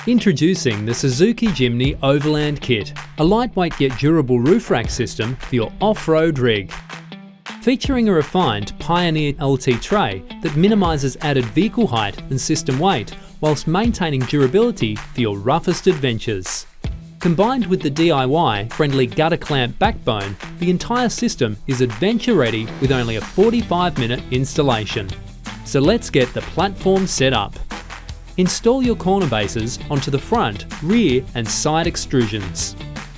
Introducing the Suzuki Jimny Overlanding Kit, a lightweight yet durable roof rack system for your off-road rig. Featuring a refined Pioneer LT tray that minimises added vehicle height and system weight whilst maintaining durability for your roughest adventures. Combined with the DIY-friendly gutter clamp backbone, the entire system is adventure ready with only a 45-minute installation. So let's get the platform set up. Install your corner bases onto the front, rear and side extrusions.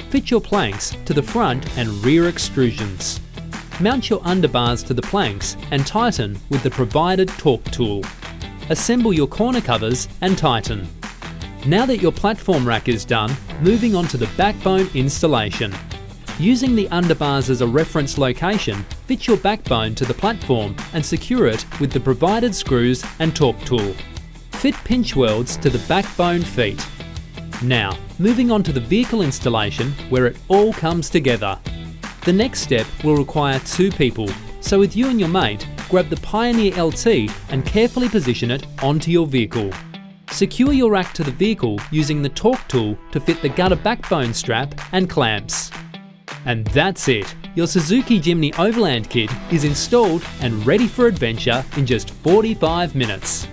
Fit your planks to the front and rear extrusions. Mount your underbars to the planks and tighten with the provided torque tool. Assemble your corner covers and tighten. Now that your platform rack is done, moving on to the backbone installation. Using the underbars as a reference location, fit your backbone to the platform and secure it with the provided screws and torque tool. Fit pinch welds to the backbone feet. Now, moving on to the vehicle installation where it all comes together. The next step will require two people, so with you and your mate, grab the Pioneer LT and carefully position it onto your vehicle. Secure your rack to the vehicle using the torque tool to fit the gutter backbone strap and clamps. And that's it! Your Suzuki Jimny Overlanding Kit is installed and ready for adventure in just 45 minutes.